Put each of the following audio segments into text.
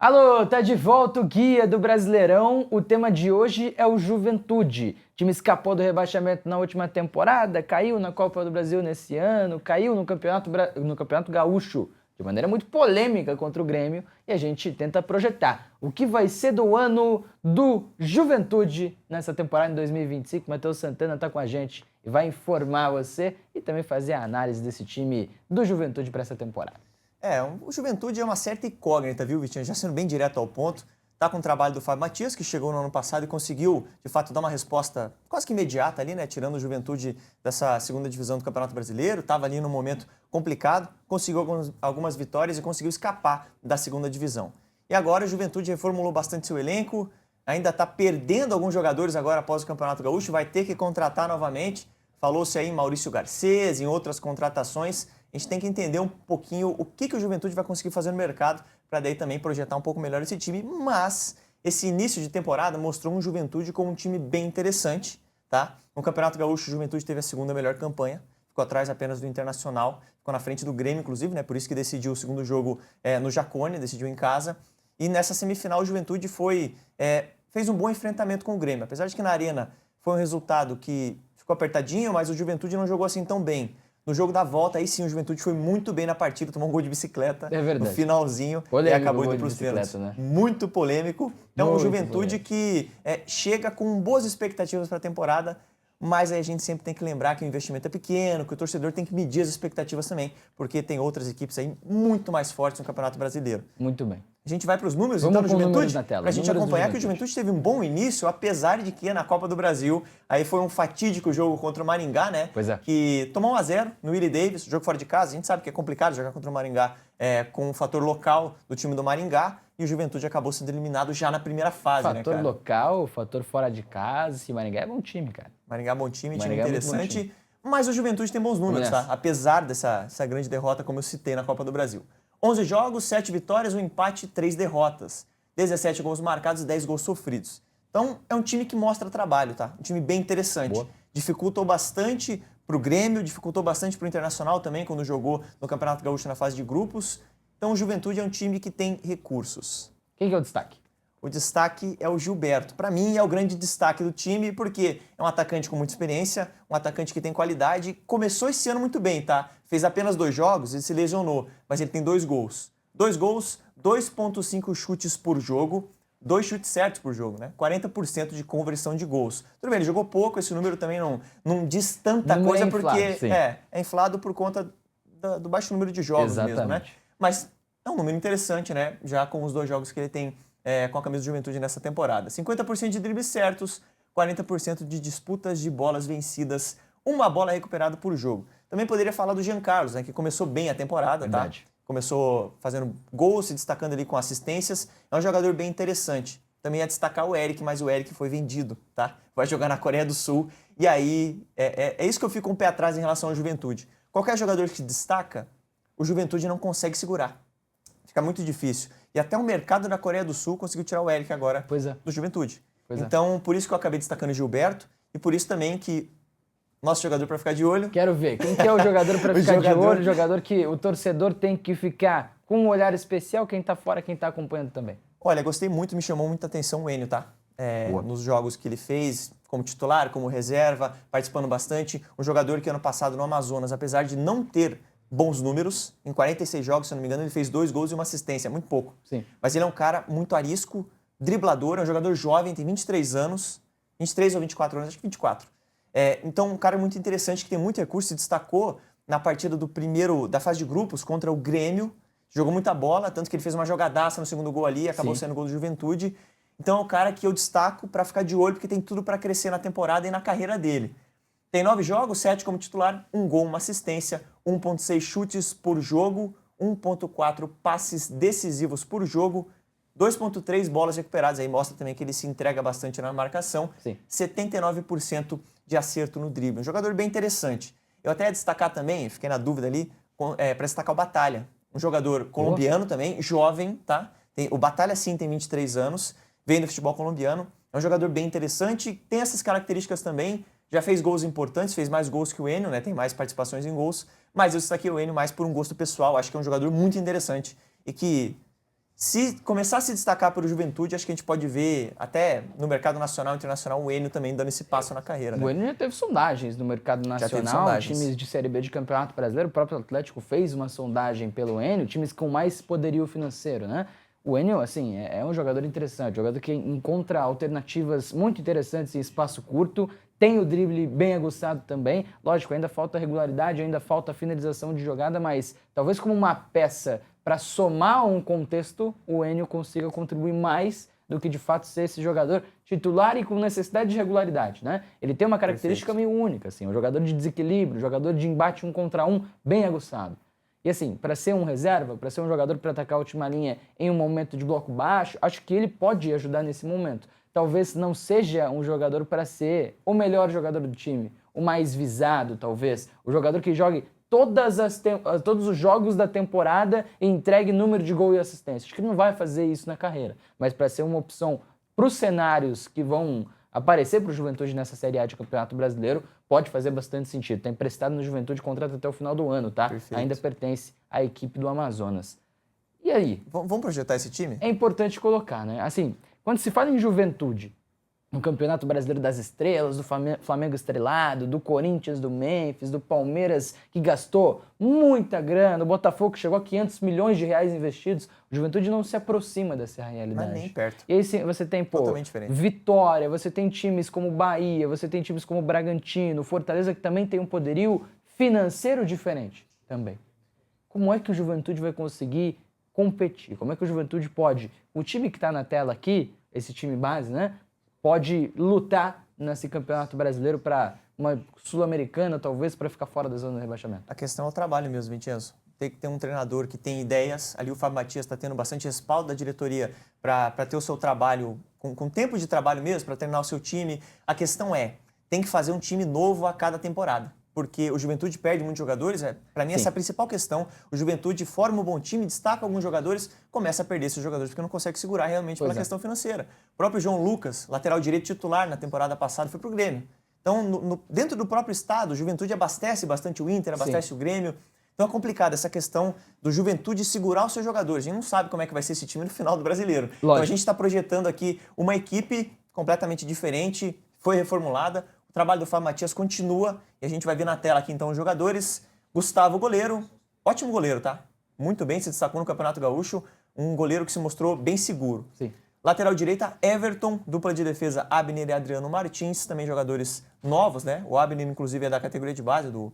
Alô, tá de volta o Guia do Brasileirão. O tema de hoje é o Juventude. O time escapou do rebaixamento na última temporada, caiu na Copa do Brasil nesse ano, caiu no Campeonato Gaúcho de maneira muito polêmica contra o Grêmio, e a gente tenta projetar o que vai ser do ano do Juventude nessa temporada em 2025. Matheus Santana tá com a gente e vai informar você e também fazer a análise desse time do Juventude para essa temporada. O Juventude é uma certa incógnita, viu, Vitinho? Já sendo bem direto ao ponto, tá com o trabalho do Fábio Matias, que chegou no ano passado e conseguiu, de fato, dar uma resposta quase que imediata ali, né? Tirando o Juventude dessa segunda divisão do Campeonato Brasileiro, estava ali num momento complicado, conseguiu algumas vitórias e conseguiu escapar da segunda divisão. E agora o Juventude reformulou bastante seu elenco, ainda está perdendo alguns jogadores agora após o Campeonato Gaúcho, vai ter que contratar novamente. Falou-se aí em Maurício Garcês, em outras contratações. A gente tem que entender um pouquinho o que o Juventude vai conseguir fazer no mercado para daí também projetar um pouco melhor esse time. Mas esse início de temporada mostrou um Juventude como um time bem interessante, tá? No Campeonato Gaúcho, o Juventude teve a segunda melhor campanha, ficou atrás apenas do Internacional, ficou na frente do Grêmio, inclusive, né? Por isso que decidiu o segundo jogo no Jacone, decidiu em casa. E nessa semifinal, o Juventude fez um bom enfrentamento com o Grêmio. Apesar de que na Arena foi um resultado que ficou apertadinho, mas o Juventude não jogou assim tão bem. No jogo da volta, aí sim, o Juventude foi muito bem na partida, tomou um gol de bicicleta no finalzinho polêmico, e acabou indo para os pênaltis. Né? Muito polêmico. É um Juventude que chega com boas expectativas para a temporada, mas aí a gente sempre tem que lembrar que o investimento é pequeno, que o torcedor tem que medir as expectativas também, porque tem outras equipes aí muito mais fortes no Campeonato Brasileiro. Muito bem. A gente vai para os números, então, do Juventude, para a gente acompanhar que o Juventude teve um bom início, apesar de que na Copa do Brasil, aí foi um fatídico jogo contra o Maringá, né? Pois é. Que tomou 1-0 no Willie Davis, jogo fora de casa. A gente sabe que é complicado jogar contra o Maringá com o fator local do time do Maringá, e o Juventude acabou sendo eliminado já na primeira fase, né, cara? Fator local, fator fora de casa, esse Maringá é bom time, cara. Maringá é bom time, time interessante, mas o Juventude tem bons números, tá? Apesar dessa grande derrota, como eu citei na Copa do Brasil. 11 jogos, 7 vitórias, um empate, 3 derrotas. 17 gols marcados e 10 gols sofridos. Então, é um time que mostra trabalho, tá? Um time bem interessante. Boa. Dificultou bastante pro Grêmio, dificultou bastante pro Internacional também, quando jogou no Campeonato Gaúcho na fase de grupos. Então, o Juventude é um time que tem recursos. Quem que é o destaque? O destaque é o Gilberto. Para mim, é o grande destaque do time, porque é um atacante com muita experiência, um atacante que tem qualidade. Começou esse ano muito bem, tá? Fez apenas 2 jogos, ele se lesionou, mas ele tem 2 gols. 2 gols, 2,5 chutes por jogo, 2 chutes certos por jogo, né? 40% de conversão de gols. Tudo bem, ele jogou pouco, esse número também não diz tanta coisa, porque é inflado por conta do baixo número de jogos mesmo, né? Mas é um número interessante, né? Já com os 2 jogos que ele tem com a camisa do Juventude nessa temporada. 50% de dribles certos, 40% de disputas de bolas vencidas, uma bola recuperada por jogo. Também poderia falar do Jean Carlos, né, que começou bem a temporada, Verdade. Tá? Começou fazendo gols, se destacando ali com assistências. É um jogador bem interessante. Também ia destacar o Eric, mas o Eric foi vendido, tá? Vai jogar na Coreia do Sul. E aí, é isso que eu fico um pé atrás em relação ao Juventude. Qualquer jogador que se destaca, o Juventude não consegue segurar. Fica muito difícil. E até o mercado da Coreia do Sul conseguiu tirar o Eric agora do Juventude. Então, por isso que eu acabei destacando o Gilberto e por isso também que nosso jogador para ficar de olho. Quero ver. Quem que é o jogador para ficar de olho? O jogador que o torcedor tem que ficar com um olhar especial, quem tá fora, quem tá acompanhando também. Olha, gostei muito, me chamou muita atenção o Enio, tá? Nos jogos que ele fez, como titular, como reserva, participando bastante. Um jogador que ano passado no Amazonas, apesar de não ter bons números, em 46 jogos, se eu não me engano, ele fez 2 gols e uma assistência, muito pouco. Sim. Mas ele é um cara muito arisco, driblador, é um jogador jovem, tem 23 anos, 23 ou 24 anos, acho que 24. Então, um cara muito interessante, que tem muito recurso, se destacou na partida da fase de grupos contra o Grêmio, jogou muita bola, tanto que ele fez uma jogadaça no segundo gol ali, acabou sendo gol do Juventude. Então, é um cara que eu destaco para ficar de olho, porque tem tudo para crescer na temporada e na carreira dele. Tem 9 jogos, 7 como titular, 1 gol, uma assistência, 1,6 chutes por jogo, 1,4 passes decisivos por jogo, 2,3 bolas recuperadas. Aí mostra também que ele se entrega bastante na marcação. 79% de acerto no drible. Um jogador bem interessante. Eu até ia destacar também, fiquei na dúvida ali, para destacar o Batalha. Um jogador colombiano também, jovem, tá? O Batalha sim tem 23 anos, vem do futebol colombiano. É um jogador bem interessante, tem essas características também. Já fez gols importantes, fez mais gols que o Enio, né? Tem mais participações em gols. Mas eu destaquei o Enio mais por um gosto pessoal. Acho que é um jogador muito interessante e que Se começar a se destacar pelo Juventude, acho que a gente pode ver, até no mercado nacional e internacional, o Enio também dando esse passo na carreira. Né? O Enio já teve sondagens no mercado nacional, times de Série B de Campeonato Brasileiro, o próprio Atlético fez uma sondagem pelo Enio, times com mais poderio financeiro, né? O Enio, assim, é um jogador interessante, jogador que encontra alternativas muito interessantes em espaço curto, tem o drible bem aguçado também. Lógico, ainda falta regularidade, ainda falta finalização de jogada, mas talvez como uma peça para somar um contexto, o Enio consiga contribuir mais do que de fato ser esse jogador titular e com necessidade de regularidade, né? Ele tem uma característica meio única, assim, um jogador de desequilíbrio, um jogador de embate 1 contra 1 bem aguçado. E assim, para ser um reserva, para ser um jogador para atacar a última linha em um momento de bloco baixo, acho que ele pode ajudar nesse momento. Talvez não seja um jogador para ser o melhor jogador do time, o mais visado, talvez. O jogador que jogue todos os jogos da temporada e entregue número de gol e assistência. Acho que ele não vai fazer isso na carreira, mas para ser uma opção para os cenários que vão aparecer para o Juventude nessa Série A de Campeonato Brasileiro, pode fazer bastante sentido. Está emprestado no Juventude, contrato até o final do ano, tá? Perfeito. Ainda pertence à equipe do Amazonas. E aí? Vamos projetar esse time? É importante colocar, né? Assim, quando se fala em Juventude, no Campeonato Brasileiro das Estrelas, do Flamengo estrelado, do Corinthians, do Memphis, do Palmeiras, que gastou muita grana, o Botafogo que chegou a 500 milhões de reais investidos, o Juventude não se aproxima dessa realidade. Mas nem perto. E aí você tem, totalmente diferente. Vitória, você tem times como Bahia, você tem times como Bragantino, Fortaleza, que também tem um poderio financeiro diferente também. Como é que o Juventude vai conseguir competir? Como é que o Juventude pode, o time que está na tela aqui, esse time base, né, pode lutar nesse Campeonato Brasileiro para uma Sul-Americana, talvez, para ficar fora da zona de rebaixamento? A questão é o trabalho mesmo, Vincenzo. Tem que ter um treinador que tem ideias. Ali o Fábio Matias está tendo bastante respaldo da diretoria para ter o seu trabalho, com tempo de trabalho mesmo, para treinar o seu time. A questão é, tem que fazer um time novo a cada temporada. Porque o Juventude perde muitos jogadores, para mim essa é a principal questão. O Juventude forma um bom time, destaca alguns jogadores, começa a perder esses jogadores porque não consegue segurar realmente pela questão financeira. O próprio João Lucas, lateral direito titular na temporada passada, foi pro Grêmio. Então, dentro do próprio estado, o Juventude abastece bastante o Inter, abastece o Grêmio. Então é complicado essa questão do Juventude segurar os seus jogadores. A gente não sabe como é que vai ser esse time no final do Brasileiro. Lógico. Então a gente está projetando aqui uma equipe completamente diferente, foi reformulada. O trabalho do Fábio Matias continua e a gente vai ver na tela aqui então os jogadores. Gustavo, goleiro, ótimo goleiro, tá? Muito bem, se destacou no Campeonato Gaúcho, um goleiro que se mostrou bem seguro. Sim. Lateral direita, Everton, dupla de defesa, Abner e Adriano Martins, também jogadores novos, né? O Abner, inclusive, é da categoria de base do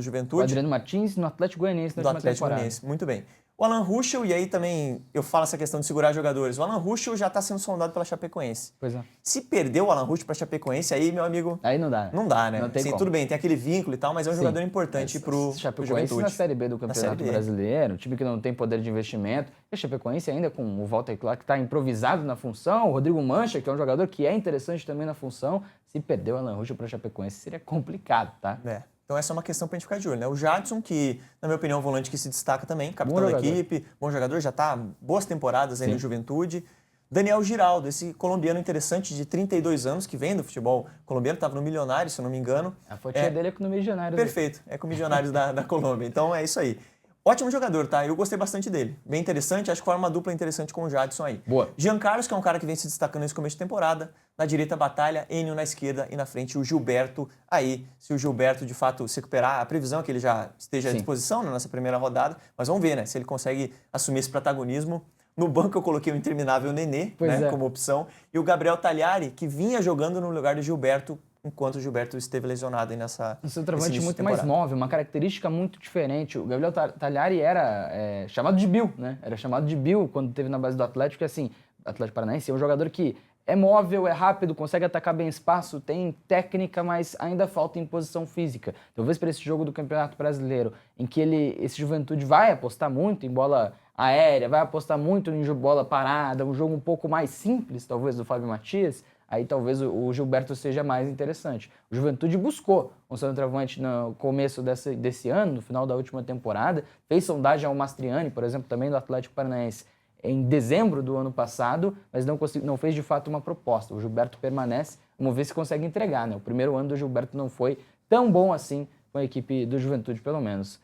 Juventude. O Adriano Martins no Atlético Goianiense na última temporada. Muito bem. O Alan Ruschel, e aí também eu falo essa questão de segurar jogadores. O Alan Ruschel já está sendo sondado pela Chapecoense. Pois é. Se perder o Alan Ruschel para a Chapecoense, aí, meu amigo... Aí não dá. Não dá, né? Não tem como. Tudo bem, tem aquele vínculo e tal, mas é um jogador importante para o Juventude. Na Série B do Campeonato Brasileiro, um time que não tem poder de investimento. E a Chapecoense ainda com o Walter Clark, que está improvisado na função. O Rodrigo Mancha, que é um jogador que é interessante também na função. Se perder o Alan Ruschel para a Chapecoense, seria complicado, tá? É. Então essa é uma questão para a gente ficar de olho, né? O Jadson, que, na minha opinião, é um volante que se destaca também, capitão da equipe, bom jogador, já está boas temporadas aí no Juventude. Daniel Giraldo, esse colombiano interessante de 32 anos, que vem do futebol colombiano, estava no Milionários, se eu não me engano. A fotinha dele é com o Milionários. Perfeito, é com o Milionários da Colômbia. Então é isso aí. Ótimo jogador, tá? Eu gostei bastante dele. Bem interessante, acho que forma uma dupla interessante com o Jadson aí. Boa. Jean Carlos, que é um cara que vem se destacando nesse começo de temporada. Na direita, Batalha, Enio na esquerda e na frente o Gilberto. Aí, se o Gilberto de fato se recuperar, a previsão é que ele já esteja à disposição na nossa primeira rodada. Mas vamos ver, né? Se ele consegue assumir esse protagonismo. No banco eu coloquei o interminável Nenê, né, como opção. E o Gabriel Tagliari, que vinha jogando no lugar do Gilberto, enquanto o Gilberto esteve lesionado aí nessa... Um centroavante muito mais móvel, uma característica muito diferente. O Gabriel Tagliari era chamado de Bill, né? Era chamado de Bill quando esteve na base do Atlético, e assim, Atlético Paranaense é um jogador que é móvel, é rápido, consegue atacar bem espaço, tem técnica, mas ainda falta em posição física. Talvez para esse jogo do Campeonato Brasileiro, em que esse Juventude vai apostar muito em bola aérea, vai apostar muito em bola parada, um jogo um pouco mais simples, talvez, do Fábio Matias, aí talvez o Gilberto seja mais interessante. O Juventude buscou um centroavante no começo desse ano, no final da última temporada, fez sondagem ao Mastriani, por exemplo, também do Atlético Paranaense, em dezembro do ano passado, mas não fez de fato uma proposta. O Gilberto permanece, vamos ver se consegue entregar, né? O primeiro ano do Gilberto não foi tão bom assim com a equipe do Juventude, pelo menos.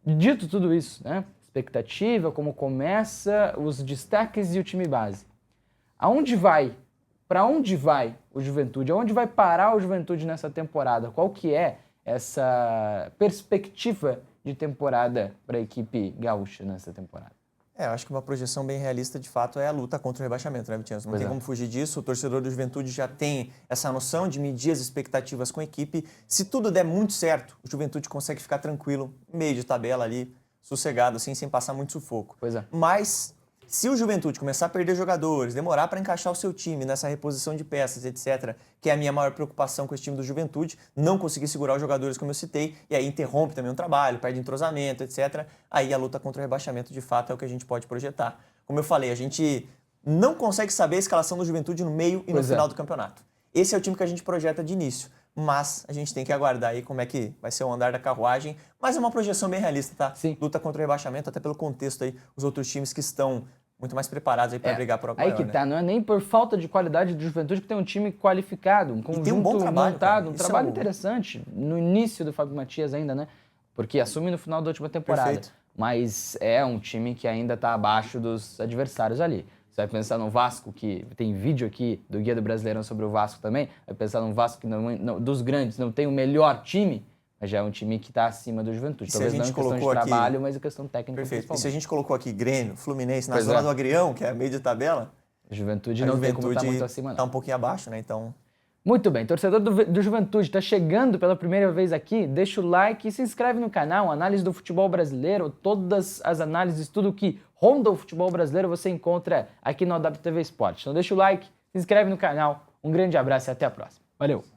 Dito tudo isso, né? expectativa, como começa, os destaques e o time base. Para onde vai o Juventude? Aonde vai parar o Juventude nessa temporada? Qual que é essa perspectiva de temporada para a equipe gaúcha nessa temporada? Eu acho que uma projeção bem realista, de fato, é a luta contra o rebaixamento, né, Vitinho? Não tem como fugir disso. O torcedor do Juventude já tem essa noção de medir as expectativas com a equipe. Se tudo der muito certo, o Juventude consegue ficar tranquilo, meio de tabela ali, sossegado, assim, sem passar muito sufoco. Mas se o Juventude começar a perder jogadores, demorar para encaixar o seu time nessa reposição de peças, etc., que é a minha maior preocupação com esse time do Juventude, não conseguir segurar os jogadores, como eu citei, e aí interrompe também o trabalho, perde entrosamento, etc., aí a luta contra o rebaixamento, de fato, é o que a gente pode projetar. Como eu falei, a gente não consegue saber a escalação do Juventude no meio e no final do campeonato. Esse é o time que a gente projeta de início. Mas a gente tem que aguardar aí como é que vai ser o andar da carruagem. Mas é uma projeção bem realista, tá? Sim. Luta contra o rebaixamento, até pelo contexto aí, os outros times que estão muito mais preparados aí para brigar por algo maior, Aí que tá, não é nem por falta de qualidade do Juventude que tem um time qualificado, um conjunto tem um bom trabalho, montado, cara. um trabalho interessante, no início do Fábio Matias ainda, né? Porque assume no final da última temporada. Perfeito. Mas é um time que ainda tá abaixo dos adversários ali. Você vai pensar no Vasco, que tem vídeo aqui do Guia do Brasileirão sobre o Vasco também, vai pensar no Vasco que dos grandes não tem o melhor time, mas já é um time que está acima do Juventude. Talvez não em questão de trabalho, mas em questão técnica. Perfeito. E se a gente colocou aqui Grêmio, Fluminense, na zona do Agrião, que é meio de tabela, Juventude não tem como estar muito acima, não. Está um pouquinho abaixo, né? Então... Muito bem, torcedor do Juventude, está chegando pela primeira vez aqui, deixa o like e se inscreve no canal, análise do futebol brasileiro, todas as análises, tudo que ronda o futebol brasileiro você encontra aqui no WTV Esporte. Então deixa o like, se inscreve no canal, um grande abraço e até a próxima. Valeu!